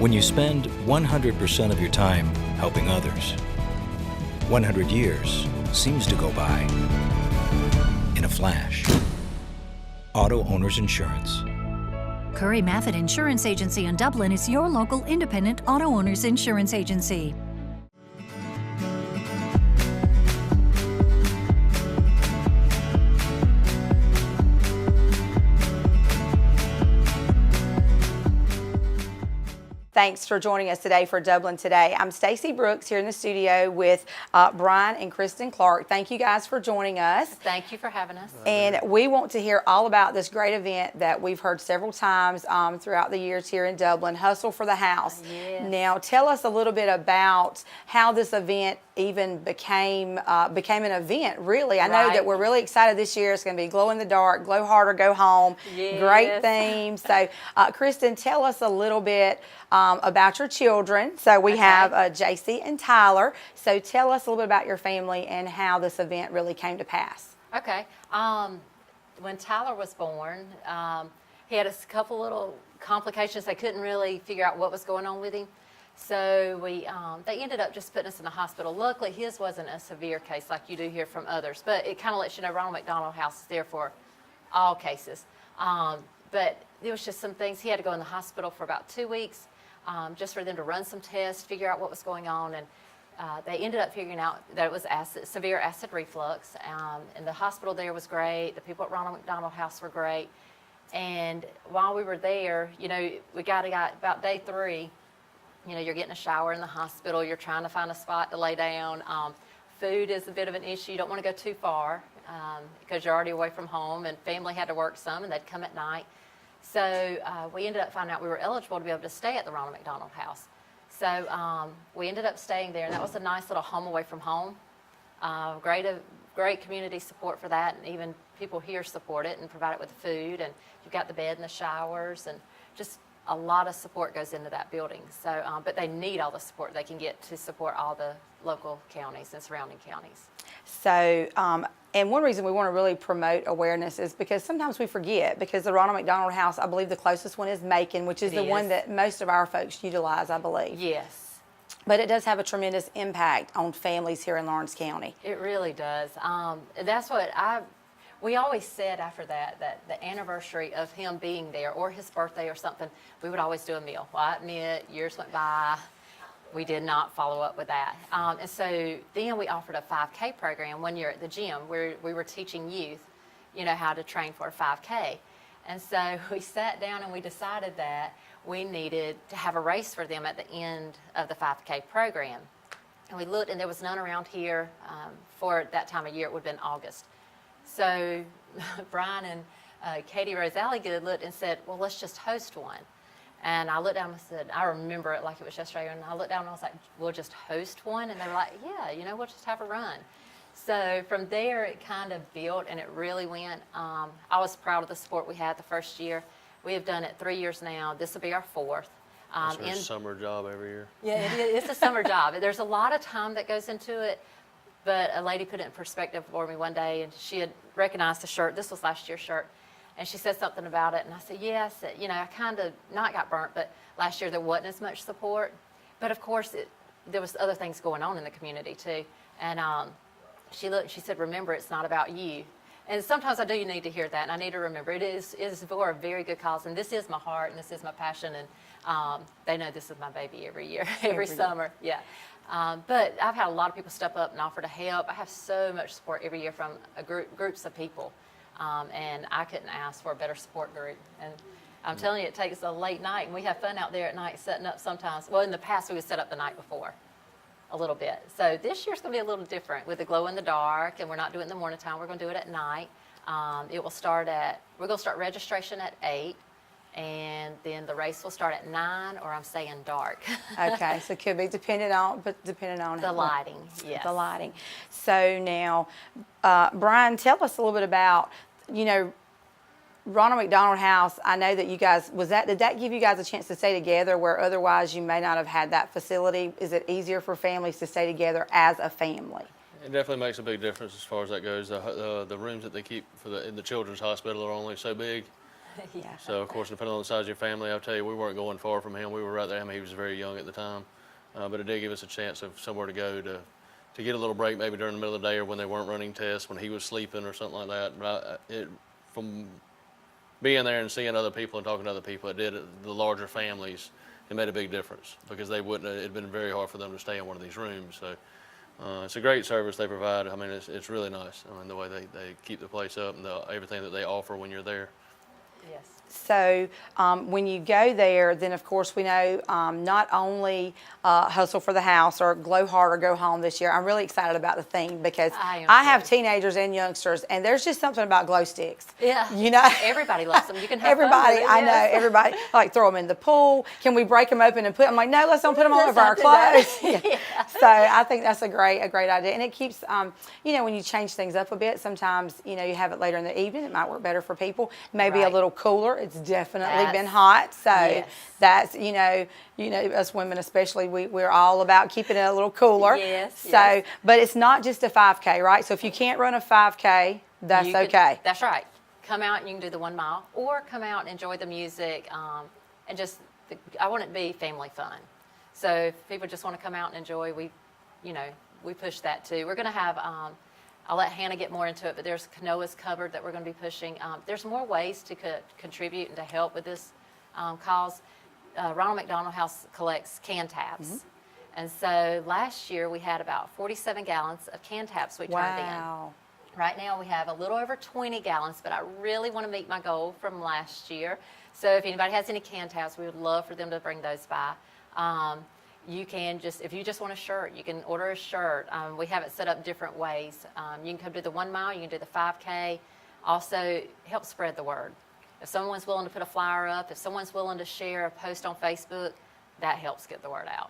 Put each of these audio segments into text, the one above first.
When you spend 100% of your time helping others, 100 years seems to go by in a flash. Auto Owners Insurance. Curry Maffitt Insurance Agency in Dublin is your local independent auto owners insurance agency. Thanks for joining us today for Dublin Today. I'm Stacey Brooks here in the studio with Brian and Kristen Clark. Thank you guys for joining us. Thank you for having us. And we want to hear all about this great event that we've heard several times throughout the years here in Dublin, Hustle for the House. Yes. Now, tell us a little bit about how this event even became an event, really. I know that we're really excited this year. It's going to be glow in the dark, glow harder, go home. Yes. Great theme. So, Kristen, tell us a little bit about your children. So we have JC and Tyler. So tell us a little bit about your family and how this event really came to pass. Okay. When Tyler was born, he had a couple little complications. They couldn't really figure out what was going on with him. So they ended up just putting us in the hospital. Luckily, his wasn't a severe case like you do hear from others. But it kind of lets you know Ronald McDonald House is there for all cases. But there was just some things. He had to go in the hospital for about 2 weeks. Just for them to run some tests, figure out what was going on, and they ended up figuring out that it was severe acid reflux. And the hospital there was great. The people at Ronald McDonald House were great. And while we were there, you know, we got about day 3. You know, you're getting a shower in the hospital. You're trying to find a spot to lay down. Food is a bit of an issue. You don't want to go too far because you're already away from home, and family had to work some, and they'd come at night. So we ended up finding out we were eligible to be able to stay at the Ronald McDonald House. So we ended up staying there, and that was a nice little home away from home. Great community support for that, and even people here support it and provide it with food, and you've got the bed and the showers, and just a lot of support goes into that building. So, but they need all the support they can get to support all the local counties and surrounding counties. So, and one reason we want to really promote awareness is because sometimes we forget, because the Ronald McDonald House, I believe the closest one is Macon, which is the one that most of our folks utilize, I believe. Yes. But it does have a tremendous impact on families here in Lawrence County. It really does. That's what we always said after that the anniversary of him being there or his birthday or something, we would always do a meal. Well, I admit, years went by. We did not follow up with that. And so then we offered a 5K program one year at the gym where we were teaching youth, you know, how to train for a 5K. And so we sat down and we decided that we needed to have a race for them at the end of the 5K program. And we looked, and there was none around here for that time of year. It would have been August. So Brian and Katie Rose Alligood looked and said, well, let's just host one. And I looked down and said, I remember it like it was yesterday, and I looked down and I was like, we'll just host one? And they were like, yeah, you know, we'll just have a run. So from there, it kind of built, and it really went. I was proud of the support we had the first year. We have done it 3 years now. This will be our 4th. It's a summer job every year. Yeah, it's a summer job. There's a lot of time that goes into it, but a lady put it in perspective for me one day, and she had recognized the shirt. This was last year's shirt. And she said something about it, and I said, yes, you know, I kind of not got burnt, but last year there wasn't as much support. But of course, there was other things going on in the community too. And she looked, and she said, remember, it's not about you. And sometimes I do need to hear that, and I need to remember it is for a very good cause, and this is my heart, and this is my passion, and they know this is my baby every year, every summer, yeah. But I've had a lot of people step up and offer to help. I have so much support every year from groups of people. And I couldn't ask for a better support group. And I'm telling you, it takes a late night, and we have fun out there at night setting up sometimes. Well, in the past, we would set up the night before a little bit. So this year's going to be a little different with the glow in the dark, and we're not doing it in the morning time. We're going to do it at night. We're going to start registration at 8, and then the race will start at 9, or I'm saying dark. Okay, so it could be depending on the lighting, yes. The lighting. So now, Brian, tell us a little bit about, you know, Ronald McDonald House. I know that you guys, did that give you guys a chance to stay together where otherwise you may not have had that facility? Is it easier for families to stay together as a family? It definitely makes a big difference as far as that goes. The rooms that they keep in the children's hospital are only so big. Yeah. So, of course, depending on the size of your family, I'll tell you, we weren't going far from him. We were right there. I mean, he was very young at the time. But it did give us a chance of somewhere to go to get a little break, maybe during the middle of the day or when they weren't running tests, when he was sleeping or something like that. But from being there and seeing other people and talking to other people, the larger families, it made a big difference because it'd been very hard for them to stay in one of these rooms. So it's a great service they provide. I mean, it's really nice. I mean, the way they keep the place up and everything that they offer when you're there. Yes. So when you go there, then of course we know not only Hustle for the House or Glow Hard or Go Home this year. I'm really excited about the theme because I have teenagers and youngsters, and there's just something about glow sticks. Yeah. You know, Everybody loves them. You can have everybody. fun with it, I know yes. everybody like throw them in the pool. Can we break them open and put? I'm like, no, let's don't put them all over our clothes. Yeah. So I think that's a great idea, and it keeps you know, when you change things up a bit, sometimes you know you have it later in the evening. It might work better for people. Maybe a Right. little cooler. It's definitely been hot, so Yes. that's you know us women especially we're all about keeping it a little cooler. Yes, So, yes. but it's not just a 5K, right? So if you can't run a 5K, that's You can- okay. That's right. Come out and you can do the 1 mile, or come out and enjoy the music, and just I want it to be family fun. So if people just want to come out and enjoy, we push that too. We're going to have. I'll let Hannah get more into it, but there's canoas covered that we're going to be pushing. There's more ways to contribute and to help with this cause. Ronald McDonald House collects can tabs. And so last year we had about 47 gallons of can tabs we turned in. Wow. Right now we have a little over 20 gallons, but I really want to meet my goal from last year. So if anybody has any can tabs, we would love for them to bring those by. You can if you just want a shirt, you can order a shirt. We have it set up different ways. You can come do the 1 mile, you can do the 5K. Also, help spread the word. If someone's willing to put a flyer up, if someone's willing to share a post on Facebook, that helps get the word out.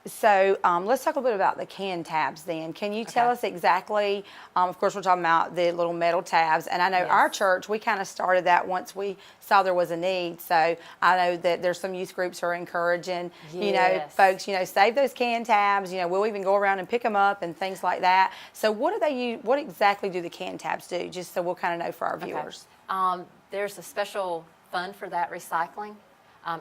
So let's talk a little bit about the can tabs then. Can you tell us exactly, of course we're talking about the little metal tabs, and I know our church, we kind of started that once we saw there was a need. So I know that there's some youth groups who are encouraging, you know, folks, you know, save those can tabs, you know, we'll even go around and pick them up and things like that. So what exactly do the can tabs do, just so we'll kind of know for our viewers? There's a special fund for that recycling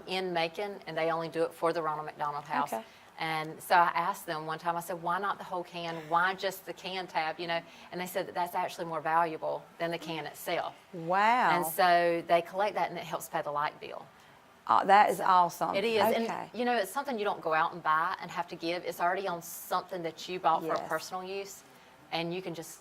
in Macon, and they only do it for the Ronald McDonald House. Okay. And so I asked them one time, I said, why not the whole can? Why just the can tab, you know? And they said that that's actually more valuable than the can itself. Wow. And so they collect that, and it helps pay the light bill. That is awesome. It is. Okay. And, you know, it's something you don't go out and buy and have to give. It's already on something that you bought for Yes. personal use, and you can just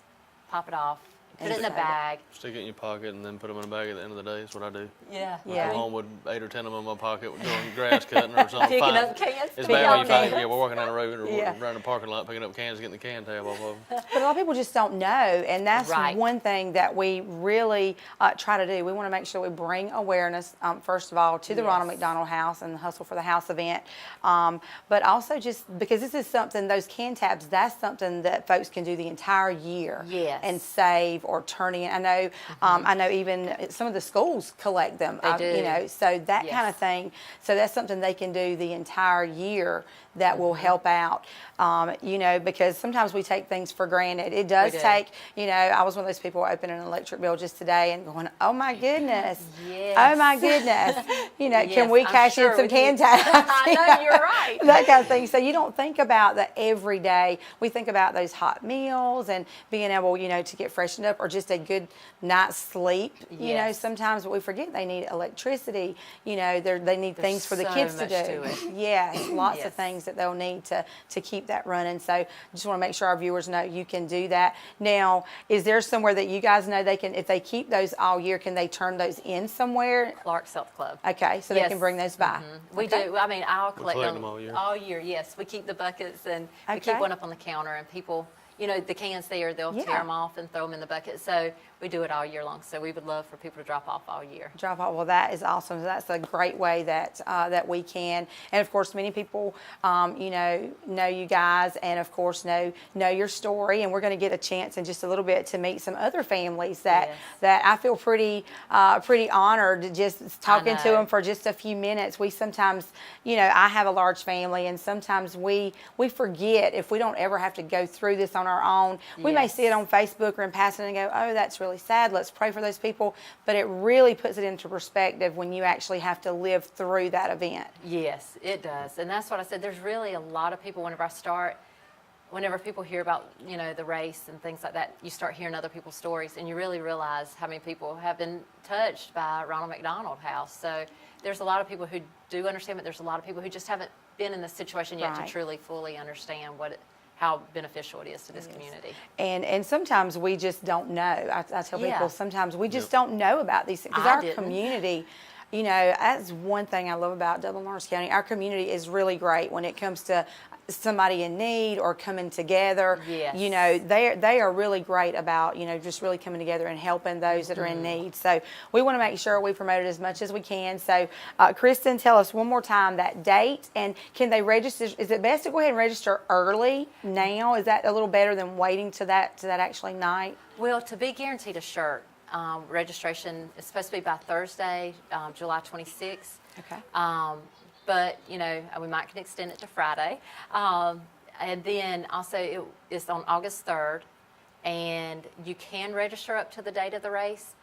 pop it off, put And it in a save it. bag. Stick it in your pocket and then put them in a bag at the end of the day. That's what I do. Yeah. I come home with 8 or 10 of them in my pocket doing grass cutting or something. Picking up cans, It's picking bad when you up find cans. we're walking down the road or Yeah. around the parking lot picking up cans, getting the can tab off of them. But a lot of people just don't know, and that's Right. one thing that we really try to do. We want to make sure we bring awareness, first of all, to the Ronald McDonald House and the Hustle for the House event, but also just because this is something, those can tabs, that's something that folks can do the entire year and save or turn in. I know even some of the schools collect them, They do. you know, so that kind of thing. So that's something they can do the entire year that will help out, you know, because sometimes we take things for granted. It does take, you know, I was one of those people opening an electric bill just today and going, oh my goodness, oh my goodness, you know, can we cash in some can tabs? I know, you're right. That kind of thing. So you don't think about the everyday. We think about those hot meals and being able, you know, to get freshened up or just a good night's sleep. You know, sometimes we forget they need electricity. You know, they need things for the so kids to much do. to it. Yes, lots of things that they'll need to keep that running. So just want to make sure our viewers know you can do that. Now, is there somewhere that you guys know they can, if they keep those all year, can they turn those in somewhere? Clark's Health Club. Okay, so they can bring those by. We do. I mean, I'll collect collect them them all year. All year, yes. We keep the buckets, and we keep one up on the counter, and people, you know, the cans there, they'll tear them off and throw them in the bucket. So we do it all year long. So we would love for people to drop off all year. Drop off. Well, that is awesome. So that's a great way that that we can. And of course, many people, you know you guys, and of course know your story. And we're going to get a chance in just a little bit to meet some other families that I feel pretty honored just talking to them for just a few minutes. We sometimes, you know, I have a large family, and sometimes we forget if we don't ever have to go through this on our our own. We may Yes. see it on Facebook or in passing and go, oh, that's really sad. Let's pray for those people. But it really puts it into perspective when you actually have to live through that event. Yes, it does. And that's what I said. There's really a lot of people whenever people hear about, the race and things like that, you start hearing other people's stories and you really realize how many people have been touched by Ronald McDonald House. So there's a lot of people who do understand, but there's a lot of people who just haven't been in the situation yet Right. to truly fully understand how beneficial it is to this community. And sometimes we just don't know. I tell Yeah. people sometimes we just don't know about these things because I our didn't. community, that's one thing I love about Dublin Lawrence County. Our community is really great when it comes to somebody in need or coming together. Yes. They are really great about, just really coming together and helping those that are in need. So we want to make sure we promote it as much as we can. So Kristen, tell us one more time that date, and can they register? Is it best to go ahead and register early now? Is that a little better than waiting to that actually night? Well, to be guaranteed a shirt, registration is supposed to be by Thursday, July 26th. Okay. But, we might can extend it to Friday. And then also it's on August 3rd, and you can register up to the date of the race.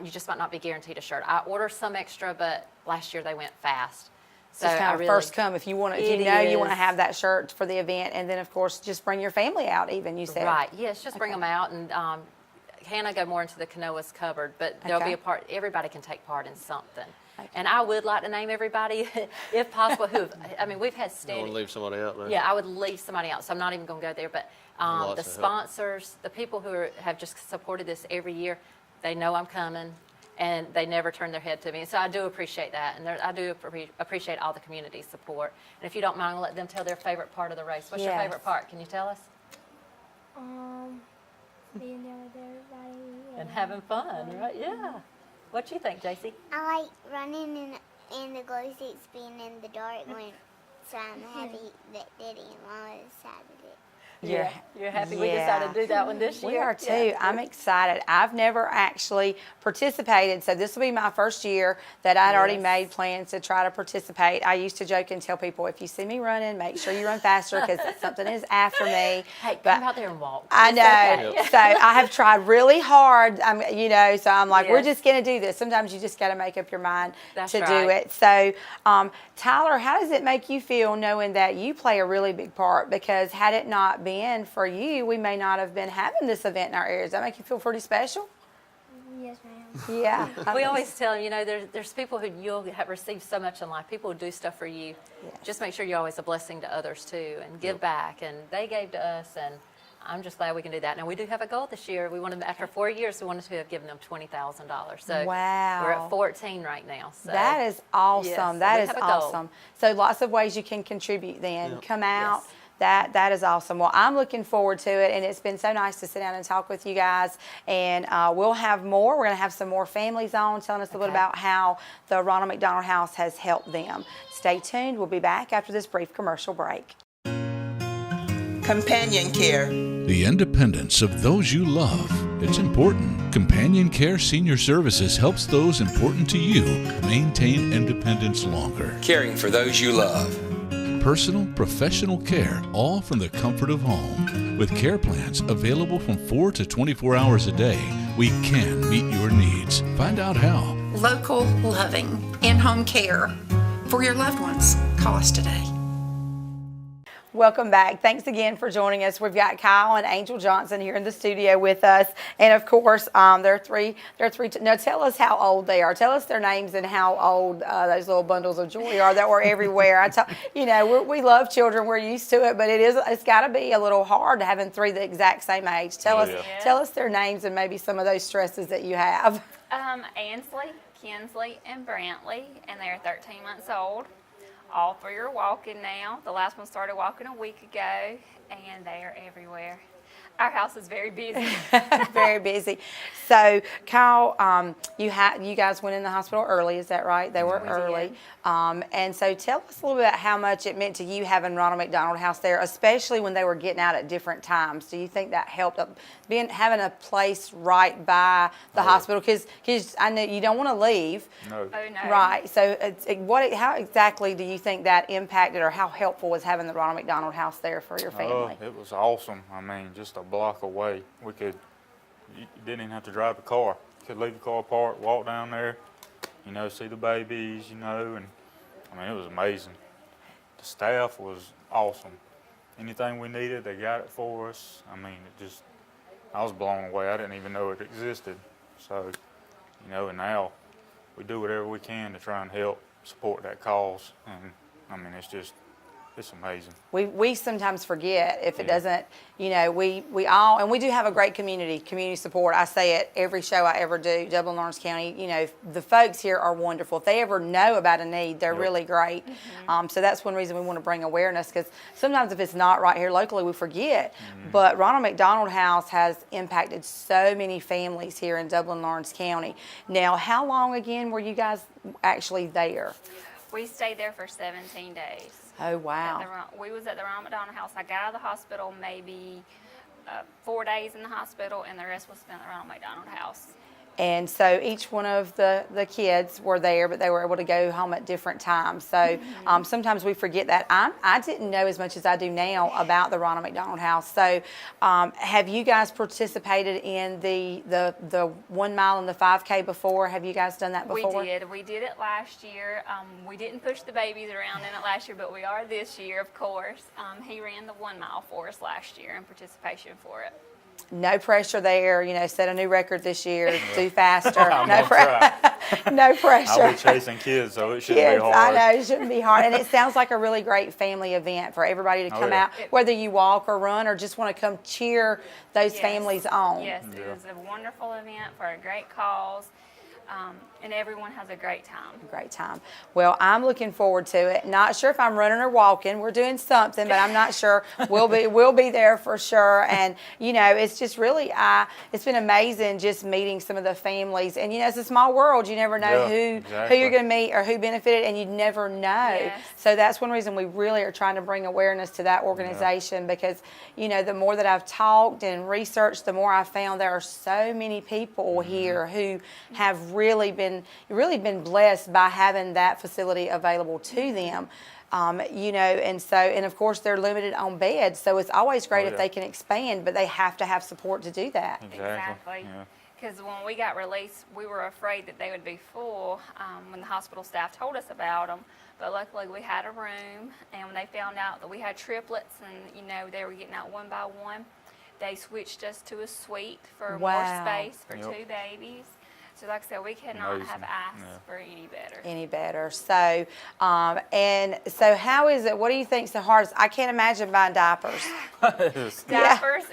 You just might not be guaranteed a shirt. I ordered some extra, but last year they went fast. So it's kind of first come if you want to, you want to is. have that shirt for the event, and then of course just bring your family out. Even you said Right. Yes, just bring them out, and Hannah go more into the Canoas cupboard, but there'll be a part. Everybody can take part in something. Okay. And I would like to name everybody, if possible. We've had I want standing. to leave somebody out there. Yeah, I would leave somebody out, so I'm not even going to go there. But Lots the of help. sponsors, the people who have just supported this every year, they know I'm coming, and they never turn their head to me. So I do appreciate that, and I do appreciate all the community support. And if you don't mind, I'll let them tell their favorite part of the race. What's your Yes. favorite part? Can you tell us? Being there with everybody. And having fun, right? Yeah. What you think, JC? I like running in the glow sticks, being in the dark so I'm happy that Daddy and Mama decided it. You're happy we decided to do that one this year? We are too. Yeah. I'm excited. I've never actually participated, so this will be my first year that I'd already Yes. made plans to try to participate. I used to joke and tell people, if you see me running, make sure you run faster because something is after me. Hey, But come out there and walk. I It's know. okay. So I have tried really hard, so I'm like, we're Yes. just going to do this. Sometimes you just got to make up your mind That's to do right. it. So, Tyler, how does it make you feel knowing that you play a really big part? Because had it not been for you, we may not have been having this event in our area. Does that make you feel pretty special? Yes, ma'am. Yeah. We always tell them, there's people who you'll have received so much in life. People who do stuff for you. Yes. Just make sure you're always a blessing to others too, and give back. And they gave to us, and I'm just glad we can do that. Now we do have a goal this year. We wanted, after 4 years, we wanted to have given them $20,000. So Wow. we're at 14 right now. So That is awesome. Yes, That we is have a goal. awesome. So lots of ways you can contribute then. Yep. Come out. Yes. That is awesome. Well, I'm looking forward to it, and it's been so nice to sit down and talk with you guys. And we'll have more. We're going to have some more families on telling us a little bit about how the Ronald McDonald House has helped them. Stay tuned. We'll be back after this brief commercial break. Companion care. The independence of those you love. It's important. Companion Care Senior Services helps those important to you maintain independence longer. Caring for those you love. Personal, professional care, all from the comfort of home. With care plans available from 4 to 24 hours a day, we can meet your needs. Find out how. Local, loving, in-home care for your loved ones. Call us today. Welcome back. Thanks again for joining us. We've got Kyle and Angel Johnson here in the studio with us, and of course, they're three. Now, tell us how old they are. Tell us their names and how old those little bundles of joy are that were everywhere. We love children. We're used to it, but it's got to be a little hard having three the exact same age. Tell us their names and maybe some of those stresses that you have. Ansley, Kinsley, and Brantley, and they're 13 months old. All three are walking now. The last one started walking a week ago, and they are everywhere. Our house is very busy. Very busy. So, Kyle, you guys went in the hospital early, is that right? They were early. And so tell us a little bit about how much it meant to you having Ronald McDonald House there, especially when they were getting out at different times. Do you think that helped having a place right by the hospital? Because I know you don't want to leave. Oh, no. Right. So how exactly do you think that impacted, or how helpful was having the Ronald McDonald House there for your family? It was awesome. I mean, just a block away. You didn't even have to drive the car. You could leave the car parked, walk down there, see the babies, and I mean, it was amazing. The staff was awesome. Anything we needed, they got it for us. I mean, I was blown away. I didn't even know it existed. So, and now we do whatever we can to try and help support that cause. And I mean, it's amazing. We sometimes forget if it doesn't, we all, and we do have a great community support. I say it every show I ever do, Dublin, Lawrence County, the folks here are wonderful. If they ever know about a need, they're really great. So that's one reason we want to bring awareness, because sometimes if it's not right here locally, we forget. But Ronald McDonald House has impacted so many families here in Dublin, Lawrence County. Now, how long again were you guys actually there? We stayed there for 17 days. Oh, wow. We was at the Ronald McDonald House. I got out of the hospital maybe 4 days in the hospital, and the rest was spent at the Ronald McDonald House. And so each one of the kids were there, but they were able to go home at different times. So sometimes we forget that. I didn't know as much as I do now about the Ronald McDonald House. So have you guys participated in the 1 mile and the 5K before? Have you guys done that before? We did. We did it last year. We didn't push the babies around in it last year, but we are this year, of course. He ran the 1 mile for us last year in participation for it. No pressure there, set a new record this year, do faster. No pressure. I'll be chasing kids, so it shouldn't be hard. I know, it shouldn't be hard. And it sounds like a really great family event for everybody to come out, whether you walk or run or just want to come cheer those families on. Yes, it was a wonderful event for a great cause. And everyone has a great time. Great time. Well, I'm looking forward to it. Not sure if I'm running or walking. We're doing something, but I'm not sure. We'll be there for sure. And it's just really it's been amazing just meeting some of the families. And it's a small world. You never know who you're going to meet or who benefited, and you never know. Yes. So that's one reason we really are trying to bring awareness to that organization, because the more that I've talked and researched, the more I found there are so many people here who have really been blessed by having that facility available to them. And of course they're limited on beds, so it's always great if they can expand, but they have to have support to do that. Exactly. Because when we got released, we were afraid that they would be full when the hospital staff told us about them. But luckily we had a room, and when they found out that we had triplets and they were getting out one by one, they switched us to a suite for more space for 2 babies. So like I said, we cannot have asked for any better. So, so how is it? What do you think is the hardest? I can't imagine buying diapers. Diapers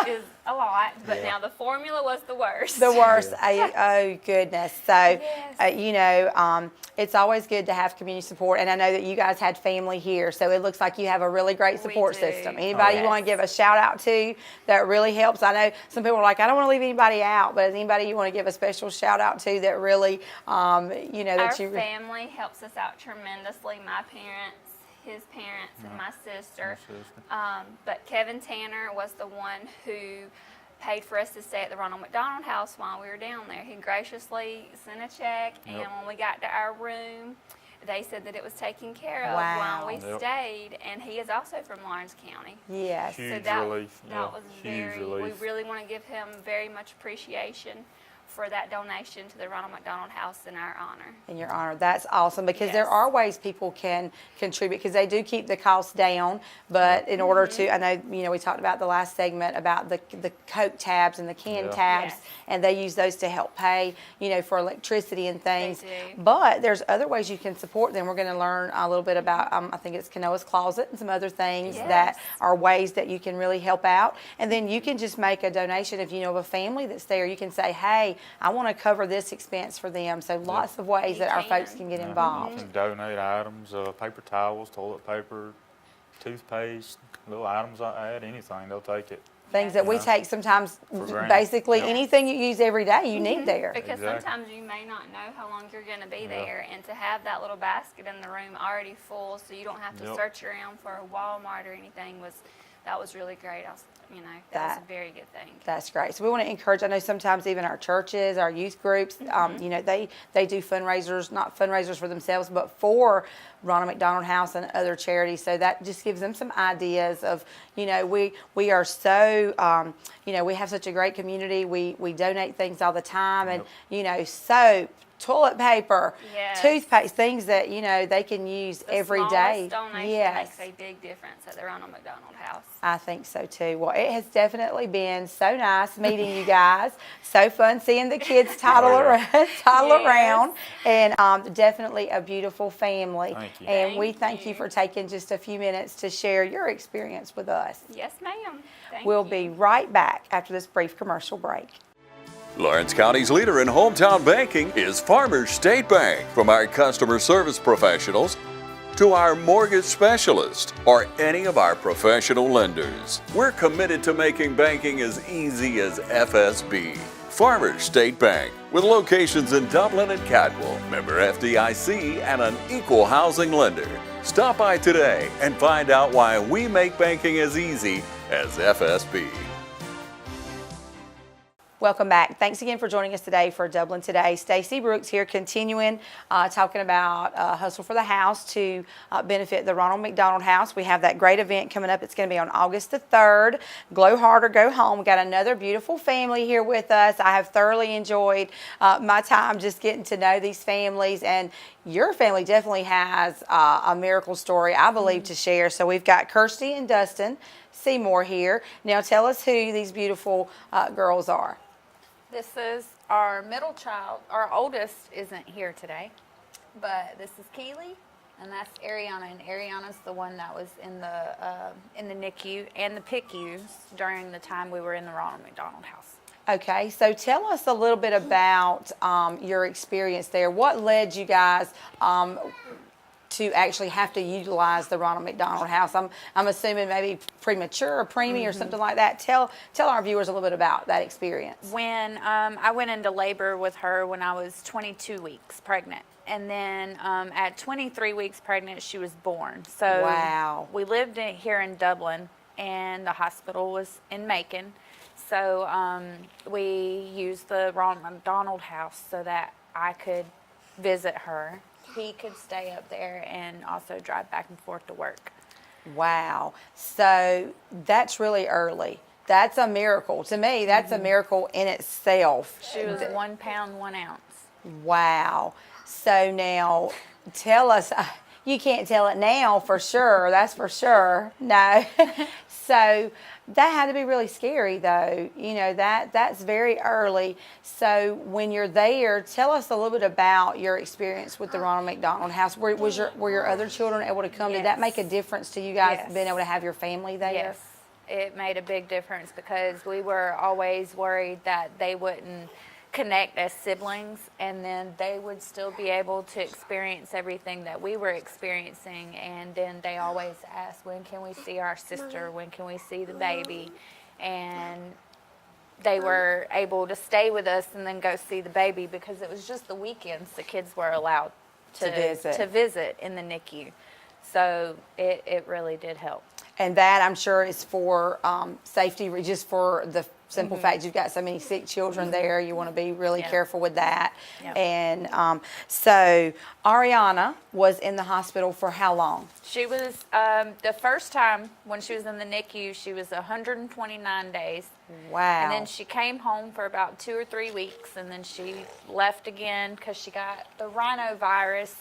is a lot, but now the formula was the worst. The worst. Oh, goodness. So, it's always good to have community support, and I know that you guys had family here, so it looks like you have a really great support system. Anybody you want to give a shout out to that really helps? I know some people are like, I don't want to leave anybody out, but is anybody you want to give a special shout out to that really, Our family helps us out tremendously. My parents, his parents, and my sister. But Kevin Tanner was the one who paid for us to stay at the Ronald McDonald House while we were down there. He graciously sent a check, and when we got to our room, they said that it was taken care of while we stayed, and he is also from Lawrence County. Yes. Huge relief. That was huge relief. We really want to give him very much appreciation for that donation to the Ronald McDonald House in our honor. In your honor. That's awesome, because there are ways people can contribute, because they do keep the costs down, but in order to, I know, we talked about the last segment about the Coke tabs and the can tabs, and they use those to help pay, for electricity and things. They do. But there's other ways you can support them. We're going to learn a little bit about, I think it's Kanoa's Closet and some other things that are ways that you can really help out. And then you can just make a donation. If you know of a family that's there, you can say, hey, I want to cover this expense for them. So lots of ways that our folks can get involved. You can donate items, paper towels, toilet paper, toothpaste, little items like that, anything, they'll take it. Things that we take sometimes, basically anything you use every day, you need there. Because sometimes you may not know how long you're going to be there, and to have that little basket in the room already full so you don't have to search around for a Walmart or anything that was really great. That was a very good thing. That's great. So we want to encourage, I know sometimes even our churches, our youth groups, they do fundraisers, not fundraisers for themselves, but for Ronald McDonald House and other charities. So that just gives them some ideas of, we are so, we have such a great community. We donate things all the time, and, soap, toilet paper, Yes. toothpaste, things that, they can use every day. Donation Yes. makes a big difference at the Ronald McDonald House. I think so too. Well, it has definitely been so nice meeting you guys. So fun seeing the kids toddle around, and definitely a beautiful family. Thank you. And we thank you for taking just a few minutes to share your experience with us. Yes, ma'am. We'll be right back after this brief commercial break. Lawrence County's leader in hometown banking is Farmers State Bank. From our customer service professionals to our mortgage specialist or any of our professional lenders, we're committed to making banking as easy as FSB. Farmers State Bank, with locations in Dublin and Cadwell, member FDIC, and an equal housing lender. Stop by today and find out why we make banking as easy as FSB. Welcome back. Thanks again for joining us today for Dublin Today. Stacey Brooks here, continuing talking about Hustle for the House to benefit the Ronald McDonald House. We have that great event coming up. It's going to be on August the 3rd. Glow hard or go home. We got another beautiful family here with us. I have thoroughly enjoyed my time just getting to know these families, and your family definitely has a miracle story, I believe, to share. So we've got Kirsty and Dustin Seymour here. Now tell us who these beautiful girls are. This is our middle child. Our oldest isn't here today, but this is Keely, and that's Ariana. And Ariana's the one that was in the NICU and the PICUs during the time we were in the Ronald McDonald House. Okay, so tell us a little bit about your experience there. What led you guys to actually have to utilize the Ronald McDonald House? I'm assuming maybe premature or preemie or something like that. Tell our viewers a little bit about that experience. When I went into labor with her when I was 22 weeks pregnant, and then at 23 weeks pregnant, she was born. So wow. We lived here in Dublin, and the hospital was in Macon. So we used the Ronald McDonald House so that I could visit her. He could stay up there and also drive back and forth to work. Wow. So that's really early. That's a miracle. To me, that's a miracle in itself. She was 1 pound, 1 ounce. Wow. So now tell us, you can't tell it now for sure. That's for sure. No. So that had to be really scary, though. That's very early. So when you're there, tell us a little bit about your experience with the Ronald McDonald House. Were your other children able to come? Yes. Did that make a difference to you guys Yes. being able to have your family there? Yes, it made a big difference because we were always worried that they wouldn't connect as siblings, and then they would still be able to experience everything that we were experiencing. And then they always asked, when can we see our sister? When can we see the baby? And they were able to stay with us and then go see the baby because it was just the weekends the kids were allowed to visit in the NICU. So it really did help. And that, I'm sure, is for safety, just for the simple fact you've got so many sick children there. You want to be really careful with that. Yep. And so Ariana was in the hospital for how long? She was, the first time when she was in the NICU, she was 129 days. Wow. And then she came home for about 2 or 3 weeks, and then she left again because she got the rhinovirus.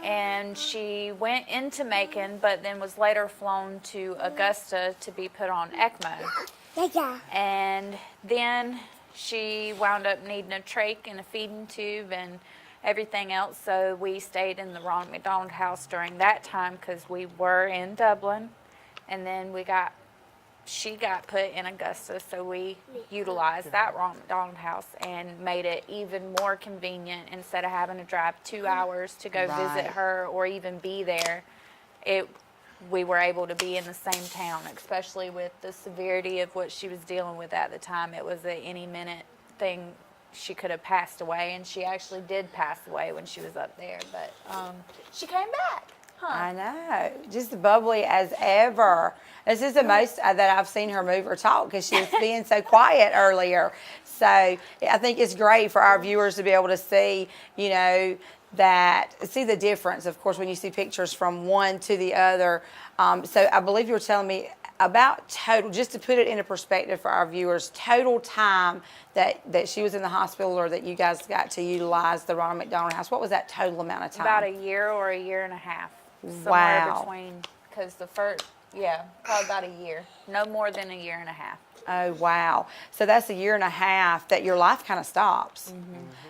And she went into Macon, but then was later flown to Augusta to be put on ECMO. And then she wound up needing a trach and a feeding tube and everything else. So we stayed in the Ronald McDonald House during that time because we were in Dublin. And then she got put in Augusta, so we utilized that Ronald McDonald House and made it even more convenient. Instead of having to drive 2 hours to go visit her or even be there, we were able to be in the same town, especially with the severity of what she was dealing with at the time. It was an any minute thing. She could have passed away, and she actually did pass away when she was up there, but she came back. I know, just bubbly as ever. This is the most that I've seen her move or talk because she was being so quiet earlier. So I think it's great for our viewers to be able to see, you know, see the difference, of course, when you see pictures from one to the other. So I believe you were telling me about total, just to put it into perspective for our viewers, total time that she was in the hospital or that you guys got to utilize the Ronald McDonald House. What was that total amount of time? About a year or a year and a half. Somewhere Wow. between, because the first, yeah, probably about a year. No more than a year and a half. Oh, wow. So that's a year and a half that your life kind of stops.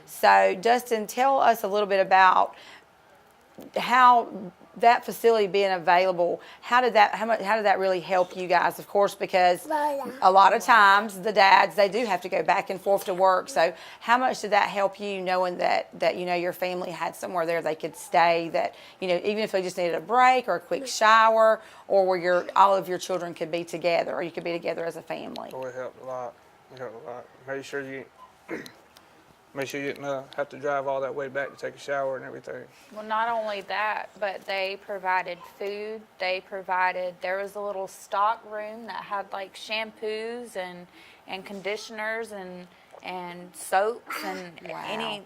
So, Dustin, tell us a little bit about how that facility being available, how did that really help you guys? Of course, because a lot of times the dads, they do have to go back and forth to work. So how much did that help you, knowing that you know your family had somewhere there they could stay, that you know, even if they just needed a break or a quick shower, or where all of your children could be together, or you could be together as a family? Oh, it helped a lot. It helped a lot. Make sure you didn't have to drive all that way back to take a shower and everything. Well, not only that, but they provided food. There was a little stock room that had like shampoos and conditioners and soaps and Wow.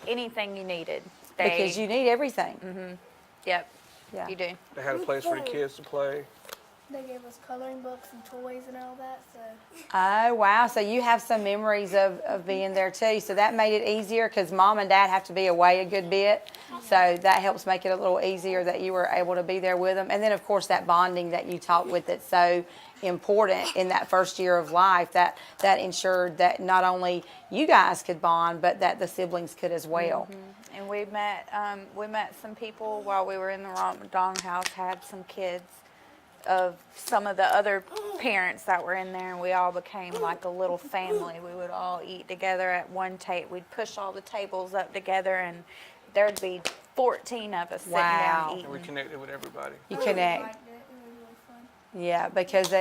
anything you needed. Because you need everything. Mm-hmm. Yep. Yeah. You do. They had a place for the kids to play. They gave us coloring books and toys and all that, so. Oh, wow. So you have some memories of being there too. So that made it easier because mom and dad have to be away a good bit. So that helps make it a little easier that you were able to be there with them. And then, of course, that bonding that you talked with that's so important in that first year of life, that ensured that not only you guys could bond, but that the siblings could as well. Mm-hmm. And we met some people while we were in the Ronald McDonald House, had some kids of some of the other parents that were in there, and we all became like a little family. We would all eat together at one table. We'd push all the tables up together, and there'd be 14 of us sitting down eating. And we connected with everybody. You connect. Yeah, because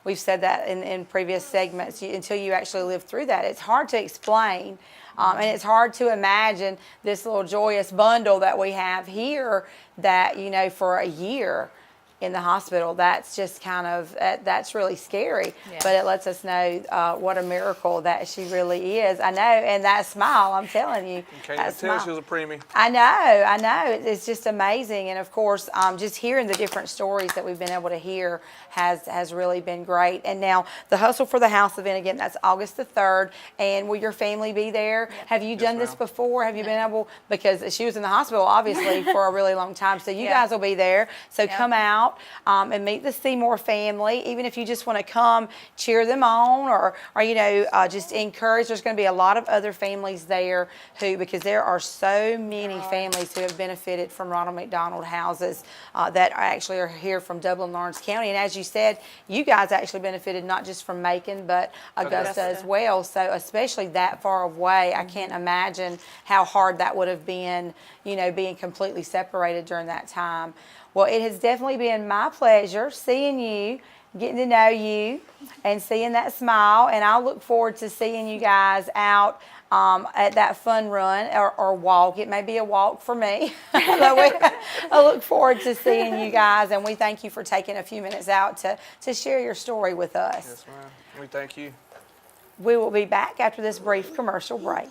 we've said that in previous segments, until you actually live through that, it's hard to explain. And it's hard to imagine this little joyous bundle that we have here that, you know, for a year in the hospital, that's just kind of, that's really scary. Yeah. But it lets us know what a miracle that she really is. I know, and that smile, I'm telling you. You can't tell she was a preemie. I know. It's just amazing. And of course, just hearing the different stories that we've been able to hear has really been great. And now the Hustle for the House event, again, that's August the 3rd. And will your family be there? Yeah. Have you done this before? Have you been able, because she was in the hospital, obviously, for a really long time. So you guys will be there. So come out and meet the Seymour family. Even if you just want to come cheer them on or you know, just encourage. There's going to be a lot of other families there because there are so many families who have benefited from Ronald McDonald houses that actually are here from Dublin, Lawrence County. And as you said, you guys actually benefited not just from Macon, but Augusta as well. So especially that far away, I can't imagine how hard that would have been, you know, being completely separated during that time. Well, it has definitely been my pleasure seeing you, getting to know you, and seeing that smile. And I'll look forward to seeing you guys out at that fun run or walk. It may be a walk for me. I look forward to seeing you guys, and we thank you for taking a few minutes out to share your story with us. Yes, ma'am. We thank you. We will be back after this brief commercial break.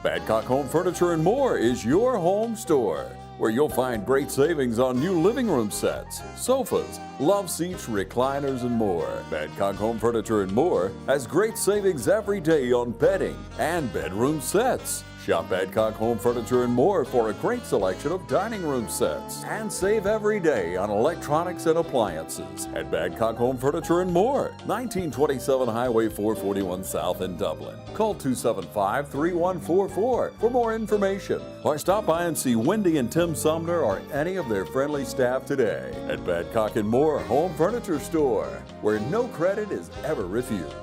Badcock Home Furniture and More is your home store, where you'll find great savings on new living room sets, sofas, love seats, recliners, and more. Badcock Home Furniture and More has great savings every day on bedding and bedroom sets. Shop Badcock Home Furniture and More for a great selection of dining room sets. And save every day on electronics and appliances at Badcock Home Furniture and More, 1927 Highway 441 South in Dublin. Call 275-3144 for more information, or stop by and see Wendy and Tim Sumner or any of their friendly staff today at Badcock and More Home Furniture Store, where no credit is ever refused.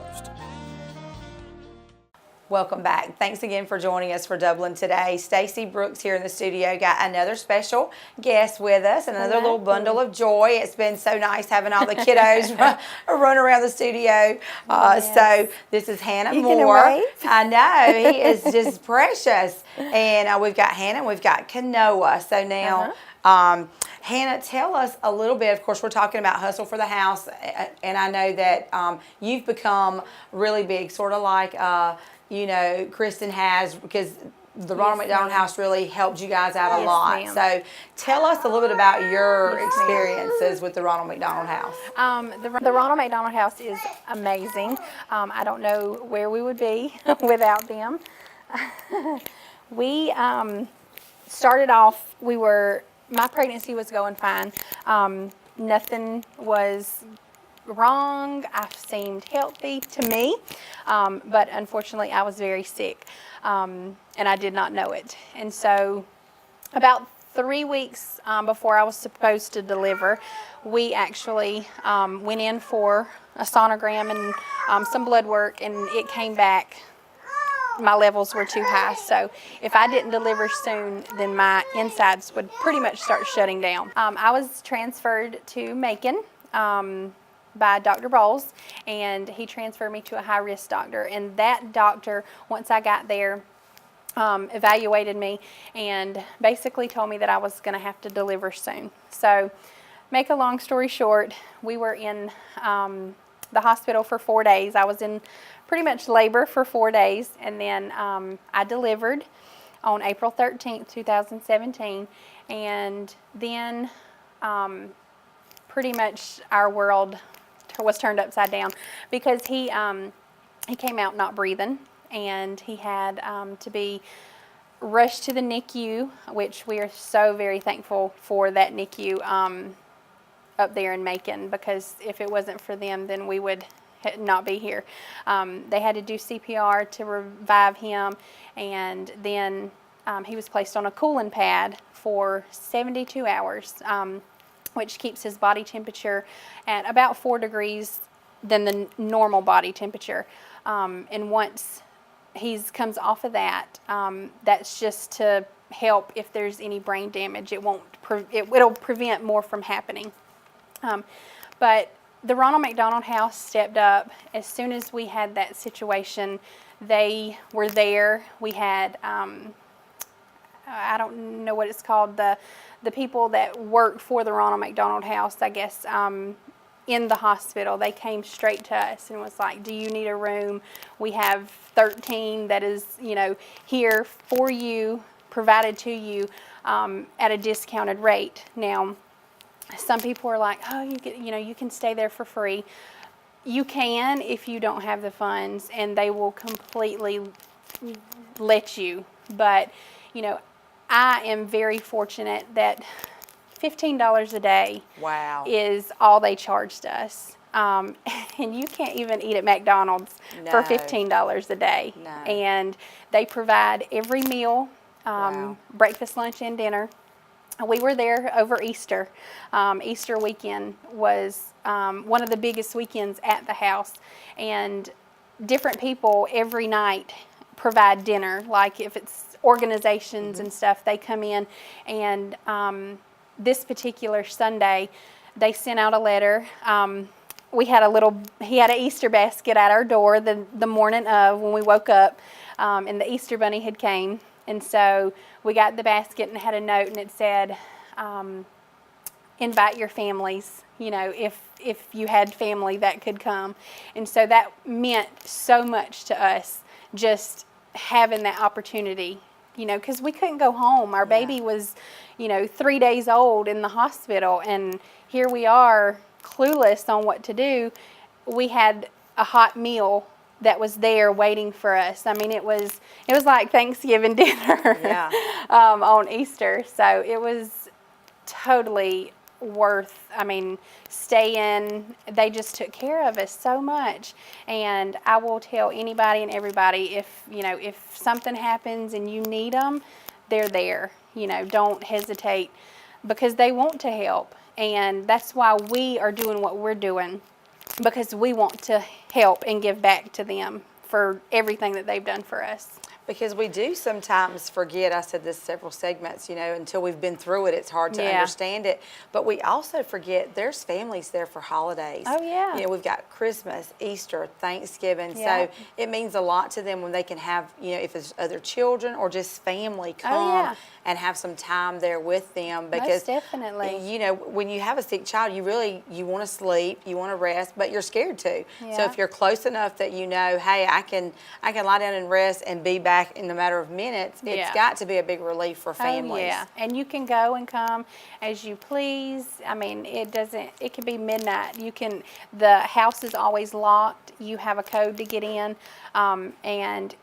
Welcome back. Thanks again for joining us for Dublin today. Stacy Brooks here in the studio got another special guest with us, another little bundle of joy. It's been so nice having all the kiddos run around the studio. So this is Hannah Moore. I know, he is just precious. And we've got Hannah and we've got Kanoa. So now, Hannah, tell us a little bit. Of course, we're talking about Hustle for the House, and I know that you've become really big, sort of like you know, Kristen has, because the Ronald McDonald House really helped you guys out a lot. Ma'am. So tell us a little bit about your experiences with the Ronald McDonald House. The Ronald McDonald House is amazing. I don't know where we would be without them. We started off, my pregnancy was going fine. Nothing was wrong. I seemed healthy to me, but unfortunately I was very sick, and I did not know it. And so about 3 weeks before I was supposed to deliver, we actually went in for a sonogram and some blood work, and it came back my levels were too high. So if I didn't deliver soon, then my insides would pretty much start shutting down. I was transferred to Macon by Dr. Bowles, and he transferred me to a high-risk doctor. And that doctor, once I got there, evaluated me and basically told me that I was going to have to deliver soon. So, make a long story short, we were in the hospital for 4 days. I was in pretty much labor for 4 days, and then I delivered on April 13th, 2017, and then pretty much our world was turned upside down because he came out not breathing, and he had to be rushed to the NICU, which we are so very thankful for that NICU up there in Macon, because if it wasn't for them, then we would not be here. They had to do CPR to revive him, and then he was placed on a cooling pad for 72 hours, which keeps his body temperature at about 4 degrees than the normal body temperature. And once he comes off of that, that's just to help if there's any brain damage. It'll prevent more from happening. But the Ronald McDonald House stepped up as soon as we had that situation. They were there. We had I don't know what it's called, the people that work for the Ronald McDonald House, I guess, in the hospital. They came straight to us and was like, do you need a room? We have 13 that is, here for you, provided to you at a discounted rate. Now, some people are like, oh, you can stay there for free. You can if you don't have the funds, and they will completely let you. But, I am very fortunate that $15 a day is all they charged us. And you can't even eat at McDonald's for $15 a day. No. And they provide every meal, breakfast, lunch, and dinner. We were there over Easter. Easter weekend was one of the biggest weekends at the house. And different people every night provide dinner. Like if it's organizations and stuff, they come in, and this particular Sunday they sent out a letter. He had an Easter basket at our door the morning of when we woke up, and the Easter bunny had came, and so we got the basket and had a note, and it said, invite your families, if you had family that could come. And so that meant so much to us, just having that opportunity, because we couldn't go home. Our baby was, 3 days old in the hospital, and here we are clueless on what to do. We had a hot meal that was there waiting for us. I mean, it was like Thanksgiving dinner on Easter. So it was totally worth, staying. They just took care of us so much. And I will tell anybody and everybody, if something happens and you need them, they're there. Don't hesitate, because they want to help. And that's why we are doing what we're doing, because we want to help and give back to them for everything that they've done for us. Because we do sometimes forget, I said this several segments, until we've been through it, it's hard to understand it. But we also forget there's families there for holidays. Oh, yeah. We've got Christmas, Easter, Thanksgiving. Yeah. So it means a lot to them when they can have, if it's other children or just family come and have some time there with them. Because, most definitely. When you have a sick child, you want to sleep, you want to rest, but you're scared to. Yeah. So if you're close enough that hey, I can lie down and rest and be back in a matter of minutes, it's got to be a big relief for families. Oh, yeah, and you can go and come as you please. I mean, it can be midnight. The house is always locked. You have a code to get in, and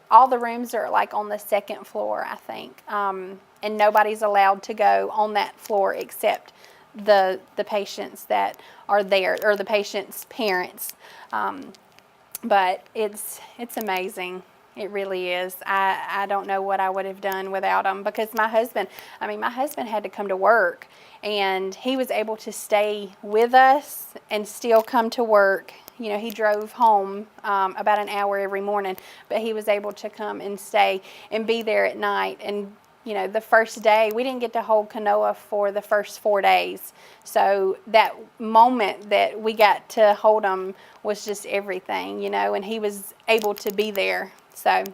all the rooms are like on the second floor, I think, and nobody's allowed to go on that floor except the patients that are there, or the patient's parents. But it's amazing. It really is. I don't know what I would have done without them, because my husband had to come to work, and he was able to stay with us and still come to work. He drove home about an hour every morning, but he was able to come and stay and be there at night. And the first day, we didn't get to hold Kanoa for the first 4 days. So that moment that we got to hold him was just everything, and he was able to be there. So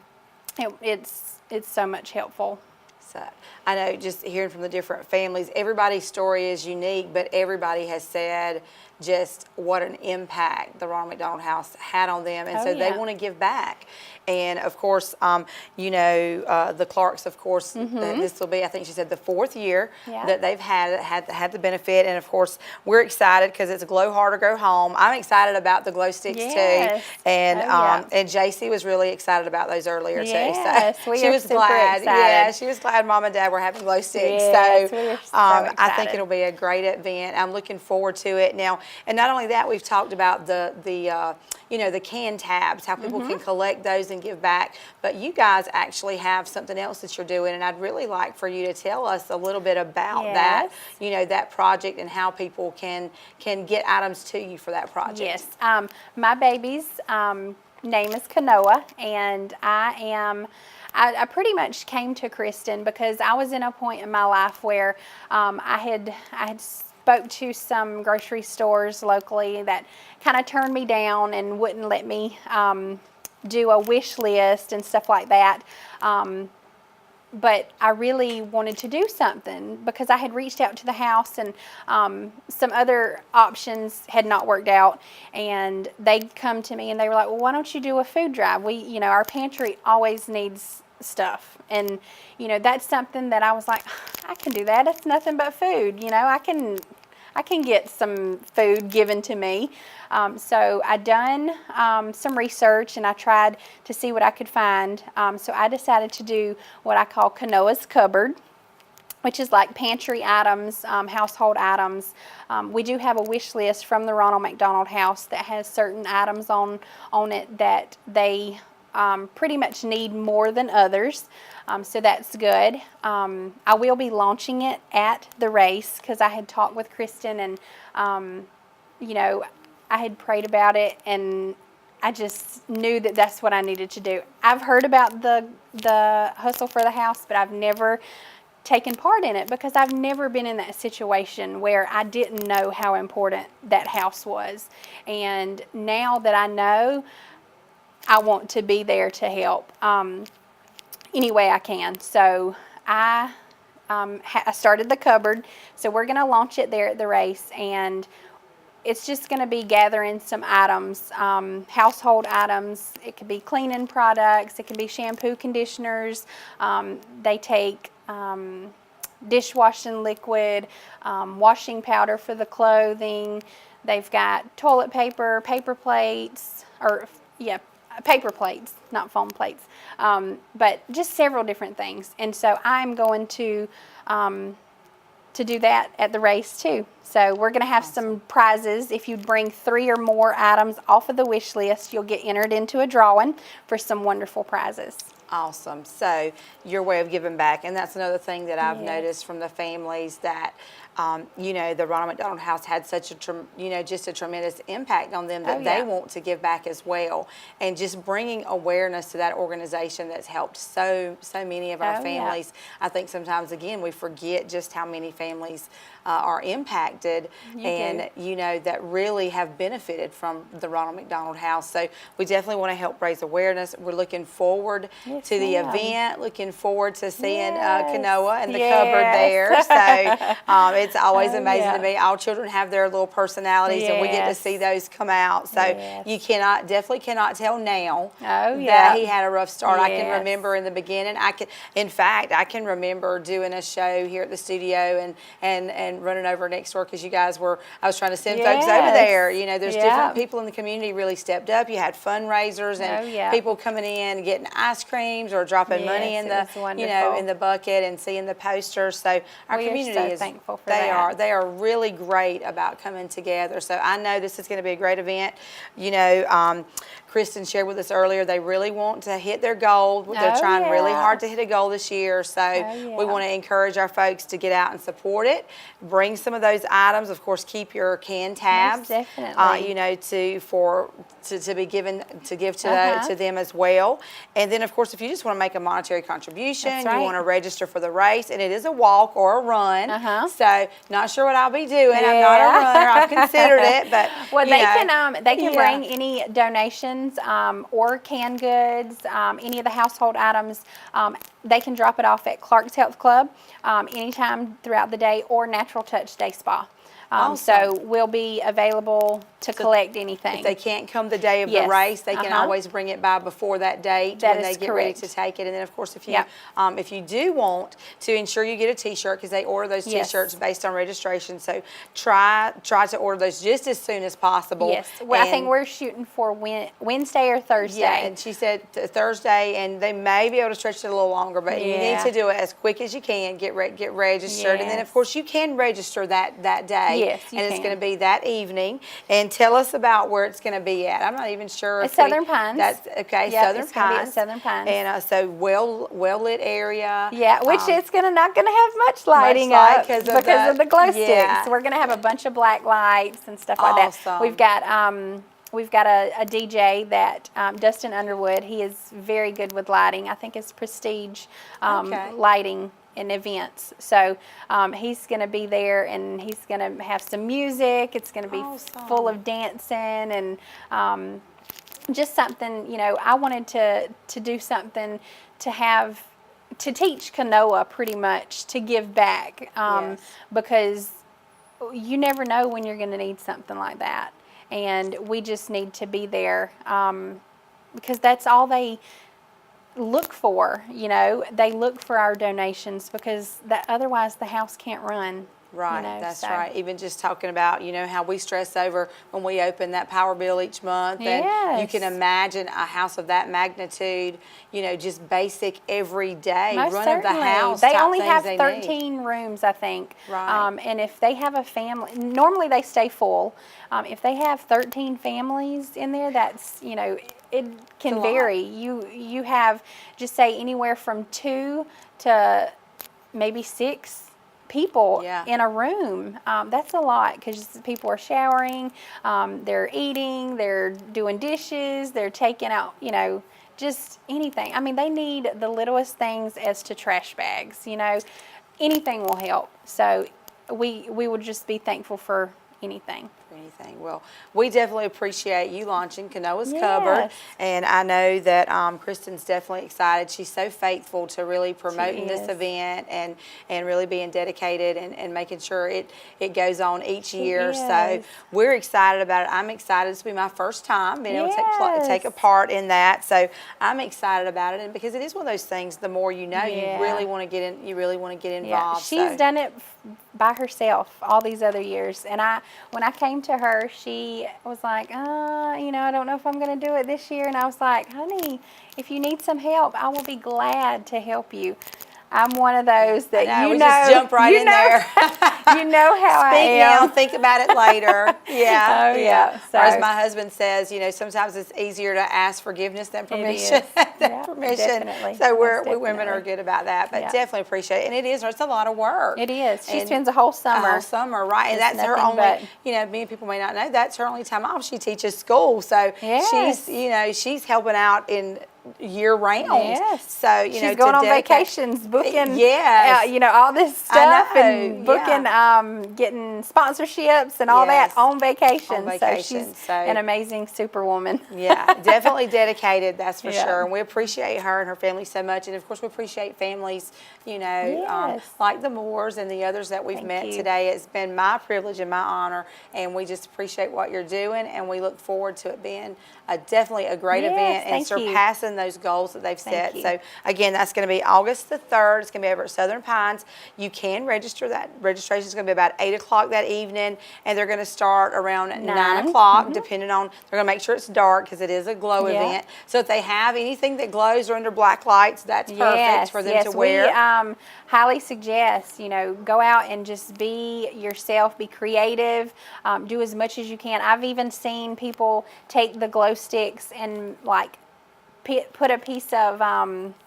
it's so much helpful. So I know, just hearing from the different families, everybody's story is unique, but everybody has said just what an impact the Ronald McDonald House had on them, and so they want to give back. And of course, the Clarks, of course, this will be, I think she said, the 4th year that they've had the benefit. And of course, we're excited because it's Glow Hard or Go Home. I'm excited about the glow sticks too, and and JC was really excited about those earlier too. So she was glad. Yeah, she was glad Mom and Dad were having glow sticks. Yes, we were so I think it'll be a great event. I'm looking forward to it now. And not only that, we've talked about the can tabs, how people can collect those and give back. But you guys actually have something else that you're doing, and I'd really like for you to tell us a little bit about that, that project, and how people can get items to you for that project. Yes, my baby's name is Kanoa, and I pretty much came to Kristen because I was in a point in my life where I had spoke to some grocery stores locally that kind of turned me down and wouldn't let me do a wish list and stuff like that. But I really wanted to do something because I had reached out to the house, and some other options had not worked out, and they'd come to me and they were like, well, why don't you do a food drive? Our pantry always needs stuff, and that's something that I was like, I can do that. It's nothing but food. I can get some food given to me. So I done some research, and I tried to see what I could find. So I decided to do what I call Kanoa's Cupboard, which is like pantry items, household items. We do have a wish list from the Ronald McDonald House that has certain items on it that they pretty much need more than others. So that's good. I will be launching it at the race because I had talked with Kristen, and I had prayed about it, and I just knew that that's what I needed to do. I've heard about the hustle for the house, but I've never taken part in it because I've never been in that situation where I didn't know how important that house was. And now that I know, I want to be there to help any way I can. So I started the cupboard. So we're going to launch it there at the race, and it's just going to be gathering some items, household items. It could be cleaning products. It can be shampoo, conditioners. They take dishwashing liquid, washing powder for the clothing. They've got toilet paper, paper plates, paper plates, not foam plates, but just several different things. And so I'm going to do that at the race too. So we're going to have some prizes. If you bring 3 or more items off of the wish list, you'll get entered into a drawing for some wonderful prizes. Awesome. So your way of giving back, and that's another thing that I've noticed from the families, that you know, the Ronald McDonald House had such a, you know, just a tremendous impact on them that they want to give back as well. And just bringing awareness to that organization that's helped so many of our families. I think sometimes, again, we forget just how many families are impacted you know, that really have benefited from the Ronald McDonald House. So we definitely want to help raise awareness. We're looking forward to the event, looking forward to seeing Kanoa and the cupboard there. So it's always amazing to me. All children have their little personalities and we get to see those come out. So you definitely cannot tell now that he had a rough start. I can remember in the beginning, in fact, I can remember doing a show here at the studio and running over next door because I was trying to send folks over there. You know, there's different people in the community really stepped up. You had fundraisers and people coming in getting ice creams or dropping money in the, you know, in the bucket and seeing the posters. So our community is thankful for that. They are really great about coming together. So I know this is going to be a great event. You know, Kristen shared with us earlier, they really want to hit their goal. They're trying really hard to hit a goal this year. So we want to encourage our folks to get out and support it. Bring some of those items. Of course, keep your can tabs. Most definitely. You know, to be given to give to them as well. And then, of course, if you just want to make a monetary contribution, you want to register for the race, and it is a walk or a run. So not sure what I'll be doing. I'm not a runner. I've considered it, but they can bring any donations or canned goods, any of the household items. They can drop it off at Clark's Health Club anytime throughout the day, or Natural Touch Day Spa. So we'll be available to collect anything. If they can't come the day of the race, they can always bring it by before that date when they get ready to take it. And then, of course, if you do want to ensure you get a T-shirt, because they order those T-shirts based on registration, so try to order those just as soon as possible. Well, I think we're shooting for Wednesday or Thursday. Yeah, and she said Thursday, and they may be able to stretch it a little longer, but you need to do it as quick as you can. Get registered, and then, of course, you can register that day. Yes, and it's going to be that evening. And tell us about where it's going to be at. I'm not even sure. It's Southern Pines. That's okay. Yep, Southern it's gonna Pines. be at Southern Pines. And so well lit area. Yeah, which it's not going to have much lighting up because of the glow sticks. We're going to have a bunch of black lights and stuff like that. We've got a DJ that Dustin Underwood. He is very good with lighting. I think it's Prestige lighting and events. So he's going to be there, and he's going to have some music. It's going to be full of dancing and just something, you know, I wanted to do something to teach Kanoa pretty much, to give back because you never know when you're going to need something like that. And we just need to be there because that's all they look for, you know. They look for our donations because otherwise the house can't run. Right, you know, that's right. Even just talking about, you know, how we stress over when we open that power bill each month. And you can imagine a house of that magnitude, you know, just basic everyday run of the house. They only have 13 rooms, I think. Right. And if they have a family, normally they stay full. If they have 13 families in there, that's, you know, it can vary. You have, just say, anywhere from 2 to maybe 6 people in a room. That's a lot because people are showering, they're eating, they're doing dishes, they're taking out, you know, just anything. I mean, they need the littlest things as to trash bags, you know. Anything will help. So we would just be thankful for anything. Well, we definitely appreciate you launching Kanoa's Cupboard, and I know that Kristen's definitely excited. She's so faithful to really promoting this event and really being dedicated and making sure it goes on each year. So we're excited about it. I'm excited. This will be my first time being able to take a part in that. So I'm excited about it, and because it is one of those things, the more you know, you really want to get in. You really want to get involved. She's done it by herself all these other years, and when I came to her, she was like, you know, I don't know if I'm going to do it this year. And I was like, honey, if you need some help, I will be glad to help you. I'm one of those that we just jump right in there. You know how I Speak am. now, think about it later. Yeah, Oh, yeah. Or as So- my husband says, sometimes it's easier to ask forgiveness than It permission. is. Yeah, permission. definitely. So Most we women are definitely. good about that, but Yeah. definitely appreciate it. And it's a lot of work. It is. She And spends a whole summer. A whole summer, right? And Just that's her nothing only. but- Many people may not know that's her only time off. She teaches school, so Yes. she's helping out in year round. Yes. So she's to going on dedicate- vacations, booking. Yes. All this stuff know, and booking, getting sponsorships and all Yes. that on vacation. On So vacation, she's so- an amazing superwoman. Yeah, definitely dedicated, that's for Yeah. sure. And we appreciate her and her family so much. And of course, we appreciate families, Yes. like the Moores and the others that we've Thank met you. today. It's been my privilege and my honor. And we just appreciate what you're doing. And we look forward to it being definitely a great Yes, event and thank you. surpassing those goals that they've Thank set. you. So, again, that's going to be August the 3rd. It's going to be over at Southern Pines. You can register. That registration is going to be about 8 o'clock that evening. And they're going to start around 9 o'clock, depending on, they're going to make sure it's dark because it is a glow Yeah. event. So if they have anything that glows or under black lights, that's perfect for them to wear. We highly suggest, go out and just be yourself, be creative, do as much as you can. I've even seen people take the glow sticks and put a piece of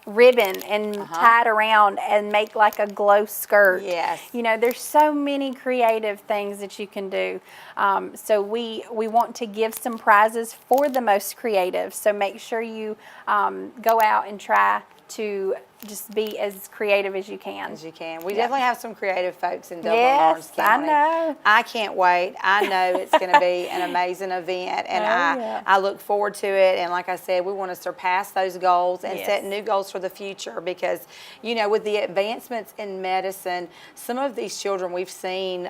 ribbon and tie it around and make like a glow skirt. Yes. There's so many creative things that you can do. So we want to give some prizes for the most creative. So make sure you go out and try to just be as creative as you can. We definitely have some creative folks in Dublin, Yes, Lawrence County. I know. I can't wait. I know it's going to be an amazing event, and I look forward to it. And like I said, we want to surpass those goals and set new goals for the future because, with the advancements in medicine, some of these children we've seen,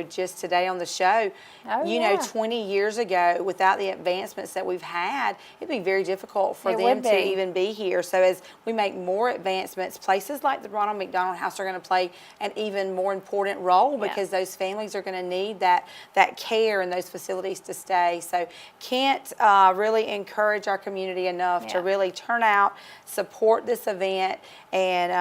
just today on the show, 20 years ago, without the advancements that we've had, it'd be very difficult for them to even be here. So as we make more advancements, places like the Ronald McDonald House are going to play an even more important role because those families are going to need that care and those facilities to stay. So can't really encourage our community enough to really turn out, support this event, and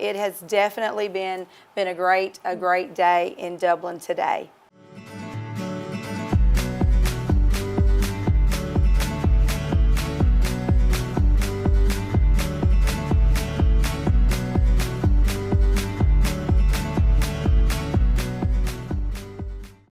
it has definitely been a great day in Dublin today.